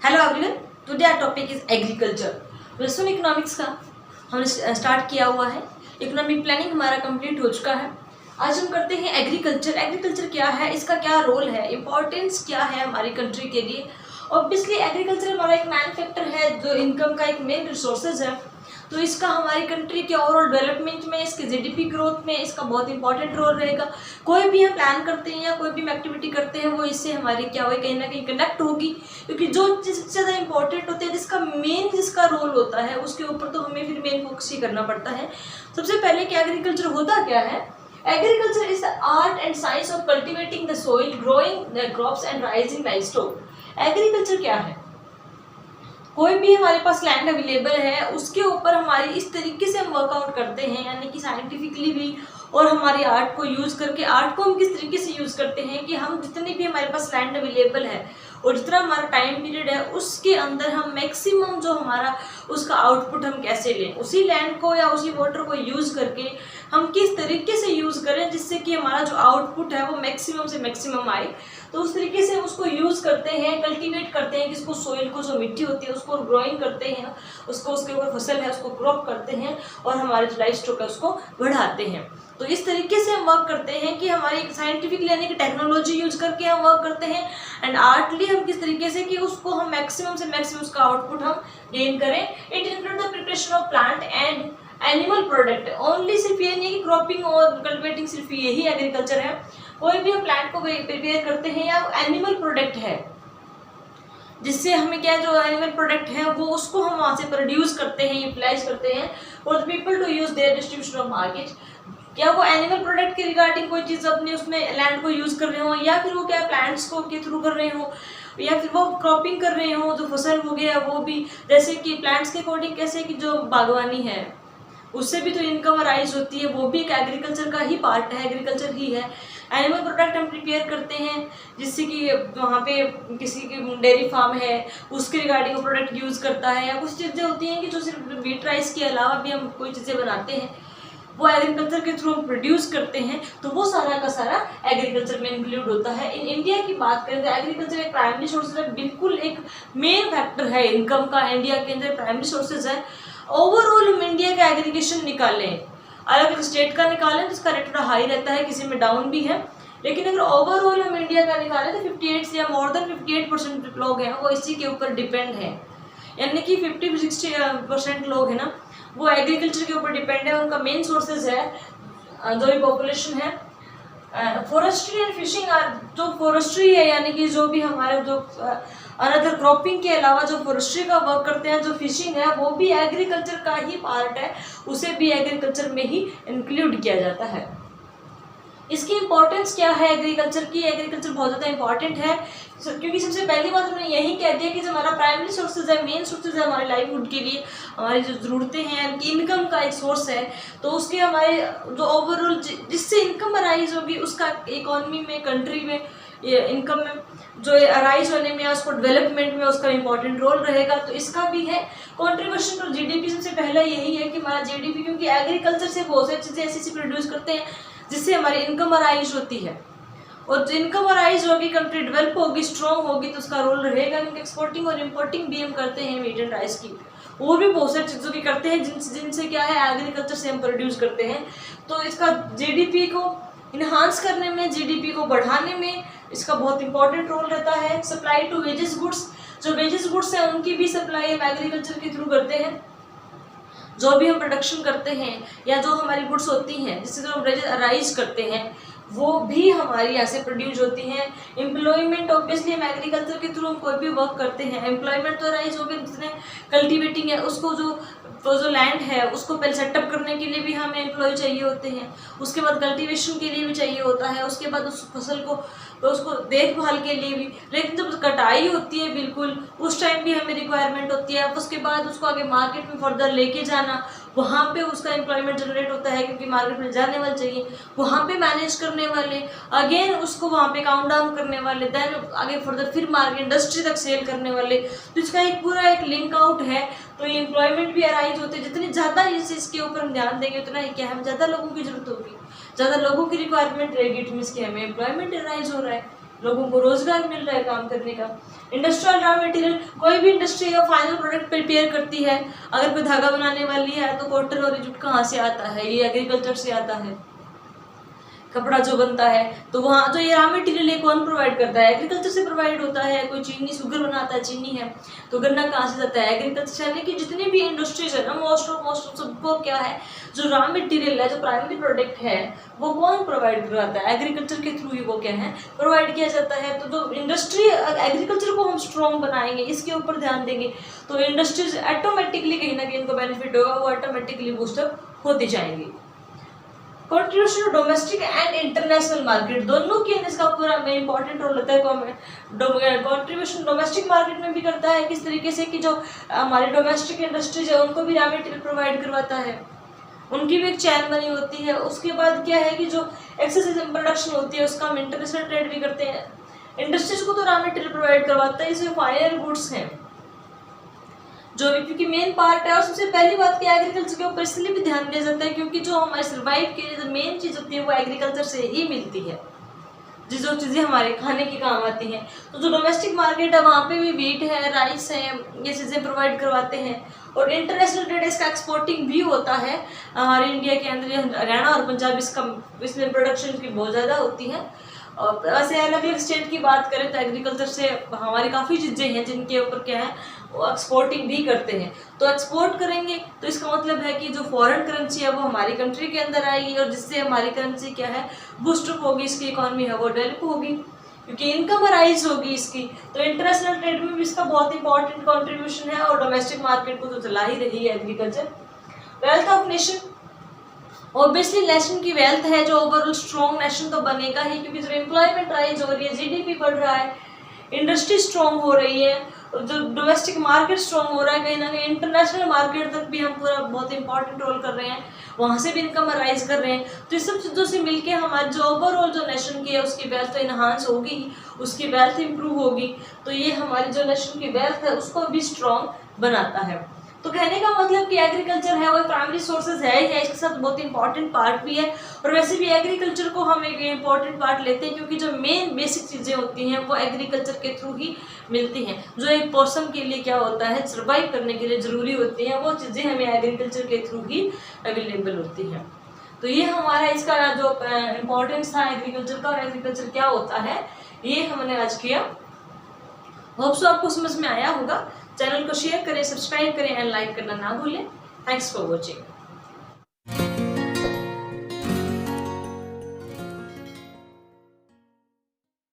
Hello everyone, today our topic is agriculture. Western economics का हमने start किया हुआ है। इकोनॉमिक प्लानिंग हमारा कंप्लीट हो चुका है। आज हम करते हैं एग्रीकल्चर। एग्रीकल्चर क्या है, इसका क्या रोल है, इंपॉर्टेंस क्या है हमारी कंट्री के लिए। ऑब्वियसली एग्रीकल्चर हमारा एक मैन फैक्टर है जो इनकम का एक मेन रिसोर्सेज है, तो इसका हमारी कंट्री के ओवरऑल डेवलपमेंट में, इसके जीडीपी ग्रोथ में इसका बहुत इंपॉर्टेंट रोल रहेगा। कोई भी हम प्लान करते हैं या कोई भी एक्टिविटी करते हैं वो इससे हमारी क्या होगी, कहीं ना कहीं कनेक्ट होगी, क्योंकि जो चीज़ सबसे ज़्यादा इंपॉर्टेंट होती है, जिसका रोल होता है, उसके ऊपर तो हमें फिर मेन फोकस ही करना पड़ता है। सबसे पहले कि एग्रीकल्चर होता क्या है। Agriculture is the art and science of cultivating the soil, growing the crops and rising livestock. Agriculture क्या है, कोई भी हमारे पास लैंड अवेलेबल है उसके ऊपर हमारी इस तरीके से हम वर्कआउट करते हैं, यानी कि साइंटिफिकली भी, और हमारी आर्ट को यूज़ करके, आर्ट को हम किस तरीके से यूज़ करते हैं कि हम जितनी भी हमारे पास लैंड अवेलेबल है और जितना हमारा टाइम पीरियड है उसके अंदर हम मैक्सिमम जो हमारा उसका आउटपुट हम कैसे लें, उसी लैंड को या उसी वाटर को यूज़ करके हम किस तरीके से यूज़ करें जिससे कि हमारा जो आउटपुट है वो मैक्सिमम से मैक्सिमम आए। तो उस तरीके से उसको यूज़ करते हैं, कल्टीवेट करते हैं, किसको सोइल को, जो मिट्टी होती है उसको ग्रोइंग करते हैं, उसको उसके ऊपर फसल है उसको क्रॉप करते हैं और हमारे जो लाइफ स्टॉक है उसको बढ़ाते हैं। तो इस तरीके से हम वर्क करते हैं कि हमारी साइंटिफिक यानी कि टेक्नोलॉजी यूज करके हम वर्क करते हैं, एंड आर्टली हम किस तरीके से कि उसको हम मैक्सिमम से मैक्सिमम उसका आउटपुट हम गेन करें। It include the preparation of plant and animal product. Only सिर्फ ये नहीं कि क्रॉपिंग और कल्टिवेटिंग सिर्फ यही एग्रीकल्चर है, कोई भी हम प्लांट को प्रिपेयर करते हैं या एनिमल प्रोडक्ट है जिससे हमें क्या, जो एनिमल प्रोडक्ट है वो उसको हम वहाँ से प्रोड्यूस करते हैं, यूटिलाइज करते हैं for the people to use their distribution of market. क्या वो एनिमल प्रोडक्ट के रिगार्डिंग कोई चीज़ अपने उसमें लैंड को यूज़ कर रहे हो, या फिर वो क्या प्लांट्स को के थ्रू कर रहे हो, या फिर वो क्रॉपिंग कर रहे हो, जो फसल हो गया वो भी, जैसे कि प्लांट्स के अकॉर्डिंग कैसे कि जो बागवानी है उससे भी तो इनकम अराइज होती है, वो भी एक एग्रीकल्चर का ही पार्ट है, एग्रीकल्चर ही है। एनिमल प्रोडक्ट हम प्रिपेयर करते हैं जिससे कि वहाँ पे किसी की डेयरी फार्म है उसके रिगार्डिंग वो प्रोडक्ट यूज़ करता है, या कुछ चीज़ें होती हैं कि जो सिर्फ व्हीट राइस के अलावा भी हम कोई चीज़ें बनाते हैं वो एग्रीकल्चर के थ्रू हम प्रोड्यूस करते हैं, तो वो सारा का सारा एग्रीकल्चर में इंक्लूड होता है। इन इंडिया की बात करें तो एग्रीकल्चर एक प्राइमरी सोर्स है, बिल्कुल एक मेन फैक्टर है इनकम का, इंडिया के अंदर प्राइमरी सोर्सेज है। ओवरऑल हम इंडिया का एग्रीगेशन निकालें, अलग अलग स्टेट का निकालें जिसका रेट थोड़ा हाई रहता है, किसी में डाउन भी है, लेकिन अगर ओवरऑल हम इंडिया का निकालें तो 58 या मोर देन 58% लोग हैं वो इसी के ऊपर डिपेंड हैं, यानी कि 50-60% लोग हैं ना वो एग्रीकल्चर के ऊपर डिपेंड है। उनका मेन सोर्सेज है जो भी पॉपुलेशन है। फॉरेस्ट्री एंड फिशिंग, जो फॉरेस्ट्री है यानी कि जो भी हमारे जो अनदर क्रॉपिंग के अलावा जो फॉरेस्ट्री का वर्क करते हैं, जो फिशिंग है वो भी एग्रीकल्चर का ही पार्ट है, उसे भी एग्रीकल्चर में ही इंक्लूड किया जाता है। इसकी इंपॉर्टेंस क्या है एग्रीकल्चर की, एग्रीकल्चर बहुत ज़्यादा इंपॉर्टेंट है क्योंकि सबसे पहली बात हमने यही कह दिया कि जो हमारा प्राइमरी सोर्सेज है, मेन सोर्सेज है हमारे लाइवलीहुड के लिए, हमारी जो ज़रूरतें हैं कि इनकम का एक सोर्स है, तो उसके हमारे जो ओवरऑल जिससे इनकम अराइज होगी उसका इकोनॉमी में, कंट्री में, इनकम में जो अराइज होने में, उसको डेवलपमेंट में उसका इंपॉर्टेंट रोल रहेगा। तो इसका भी है कंट्रीब्यूशन टू जीडीपी। सबसे पहला यही है कि हमारा जीडीपी, क्योंकि एग्रीकल्चर से बहुत सारी चीज़ें ऐसी प्रोड्यूस करते हैं जिससे हमारी इनकम अराइज होती है, और जो इनकम अराइज होगी, कंट्री डेवलप होगी, स्ट्रॉन्ग होगी, तो उसका रोल रहेगा। क्योंकि एक्सपोर्टिंग और इम्पोर्टिंग भी हम करते हैं मीट एंड राइस की, वो भी बहुत सारी चीज़ों की करते हैं जिनसे क्या है एग्रीकल्चर से हम प्रोड्यूस करते हैं। तो इसका जीडीपी को इन्हांस करने में, जीडीपी को बढ़ाने में इसका बहुत इंपॉर्टेंट रोल रहता है। सप्लाई टू वेजेस गुड्स, जो वेजेस गुड्स हैं उनकी भी सप्लाई हम एग्रीकल्चर के थ्रू करते हैं। जो भी हम प्रोडक्शन करते हैं या जो हमारी गुड्स होती हैं जिससे जो हम वेजेस अराइज करते हैं वो भी हमारी यहाँ से प्रोड्यूस होती हैं। एम्प्लॉयमेंट, ऑब्वियसली हम एग्रीकल्चर के थ्रू हम कोई भी वर्क करते हैं, एम्प्लॉयमेंट तो अराइज हो गई, जिसने कल्टीवेटिंग है उसको जो लैंड है उसको पहले सेटअप करने के लिए भी हमें एम्प्लॉय चाहिए होते हैं, उसके बाद कल्टीवेशन के लिए भी चाहिए होता है, उसके बाद उस फसल को तो उसको देखभाल के लिए भी, लेकिन जब कटाई होती है बिल्कुल उस टाइम भी हमें रिक्वायरमेंट होती है। उसके बाद उसको आगे मार्केट में फर्दर लेके जाना, वहाँ पे उसका एम्प्लॉयमेंट जनरेट होता है क्योंकि मार्केट में जाने वाले चाहिए, वहाँ पे मैनेज करने वाले, अगेन उसको वहाँ पे काउंट डाउन करने वाले, देन आगे फर्दर फिर मार्केट इंडस्ट्री तक सेल करने वाले, तो इसका एक पूरा एक लिंक आउट है। तो ये एम्प्लॉयमेंट भी अराइज होते हैं। जितनी ज़्यादा इस चीज़ के ऊपर हम ध्यान देंगे उतना ही क्या है, हमें ज़्यादा लोगों की जरूरत होगी, ज़्यादा लोगों की रिक्वायरमेंट रहेगी, इट मीन्स कि हमें एम्प्लॉयमेंट अराइज हो रहा है। लोगों को रोजगार मिल रहा है काम करने का। इंडस्ट्रियल रॉ मटेरियल, कोई भी इंडस्ट्री का फाइनल प्रोडक्ट प्रिपेयर करती है, अगर कोई धागा बनाने वाली है तो कॉटन और जूट कहाँ से आता है, ये एग्रीकल्चर से आता है। कपड़ा जो बनता है तो वहाँ जो ये रॉ मटेरियल ये कौन प्रोवाइड करता है, एग्रीकल्चर से प्रोवाइड होता है। कोई चीनी शुगर बनाता है, चीनी है तो गन्ना कहाँ से जाता है, एग्रीकल्चर। यानी कि जितनी भी इंडस्ट्रीज है ना, मोस्ट ऑफ सबको क्या है, जो रॉ मटेरियल है, जो प्राइमरी प्रोडक्ट है, वो कौन प्रोवाइड करवाता है, एग्रीकल्चर के थ्रू ही वो क्या है प्रोवाइड किया जाता है। तो जो इंडस्ट्री, एग्रीकल्चर को हम स्ट्रॉन्ग बनाएंगे, इसके ऊपर ध्यान देंगे तो इंडस्ट्रीज ऑटोमेटिकली कहीं ना कहीं इनको बेनिफिट होगा, वो ऑटोमेटिकली बूस्टअप होती जाएंगी। Contribution to domestic and international market, दोनों के इसका पूरा में इंपॉर्टेंट रोल होता है। कंट्रीब्यूशन डोमेस्टिक मार्केट में भी करता है, किस तरीके से कि जो हमारे डोमेस्टिक इंडस्ट्रीज है उनको भी रॉ मटेरियल प्रोवाइड करवाता है, उनकी भी एक चैन बनी होती है। उसके बाद क्या है कि जो एक्सेसिव प्रोडक्शन होती है उसका हम इंटरनेशनल ट्रेड भी करते हैं। इंडस्ट्रीज को तो रॉ मटेरियल प्रोवाइड करवाता है, इसमें फाइनल गुड्स हैं जो भी, क्योंकि मेन पार्ट है। और सबसे पहली बात कि एग्रीकल्चर के ऊपर इसलिए भी ध्यान दिया जाता है क्योंकि जो हमारे सर्वाइव के लिए जो मेन चीज़ होती है वो एग्रीकल्चर से ही मिलती है, जो चीज़ें हमारे खाने के काम आती हैं। तो जो डोमेस्टिक मार्केट है वहाँ पे भी वीट है, राइस है, ये चीज़ें प्रोवाइड करवाते हैं। और इंटरनेशनल ट्रेड इसका एक्सपोर्टिंग भी होता है हमारे इंडिया के अंदर। हरियाणा और पंजाब इसमें प्रोडक्शन की बहुत ज़्यादा होती है। और वैसे अलग अलग स्टेट की बात करें तो एग्रीकल्चर से हमारी काफ़ी चीज़ें हैं जिनके ऊपर क्या है वो एक्सपोर्टिंग भी करते हैं। तो एक्सपोर्ट करेंगे तो इसका मतलब है कि जो फॉरेन करेंसी है वो हमारी कंट्री के अंदर आएगी और जिससे हमारी करेंसी क्या है बूस्टअप होगी, इसकी इकॉनमी है वो डेवलप होगी क्योंकि इनकम राइज होगी इसकी। तो इंटरनेशनल ट्रेड में भी इसका बहुत इंपॉर्टेंट कॉन्ट्रीब्यूशन है और डोमेस्टिक मार्केट को तो चला ही रही है agriculture. Wealth of nation, obviously nation की वेल्थ है जो ओवरऑल स्ट्रॉन्ग नेशन तो बनेगा ही क्योंकि जब एम्प्लॉयमेंट राइज हो रही है, जीडीपी बढ़ रहा है, इंडस्ट्री स्ट्रॉन्ग हो रही है, जो डोमेस्टिक मार्केट स्ट्रॉन्ग हो रहा है, कहीं ना कहीं इंटरनेशनल मार्केट तक भी हम पूरा बहुत इंपॉर्टेंट रोल कर रहे हैं, वहाँ से भी इनकम राइज कर रहे हैं। तो इस सब चीज़ों से मिलके हमारे जो ओवरऑल जो नेशन की है उसकी वेल्थ तो इन्हांस होगी, उसकी वेल्थ इंप्रूव होगी। तो ये हमारी जो नेशन की वेल्थ है उसको भी स्ट्रॉन्ग बनाता है। तो कहने का मतलब कि एग्रीकल्चर है वो प्राइमरी सोर्सेज है ही है, इसके साथ बहुत इंपॉर्टेंट पार्ट भी है। और वैसे भी एग्रीकल्चर को हम एक इंपॉर्टेंट पार्ट लेते हैं क्योंकि जो मेन बेसिक चीज़ें होती हैं वो एग्रीकल्चर के थ्रू ही मिलती हैं। जो एक पर्सन के लिए क्या होता है सर्वाइव करने के लिए ज़रूरी होती हैं वो चीज़ें हमें एग्रीकल्चर के थ्रू ही अवेलेबल होती हैं। तो ये हमारा इसका जो इम्पोर्टेंस था एग्रीकल्चर का और एग्रीकल्चर क्या होता है ये हमने आज किया। होप सो आपको समझ में आया होगा। चैनल को शेयर करें, सब्सक्राइब करें एंड लाइक करना ना भूलें। Thanks for watching.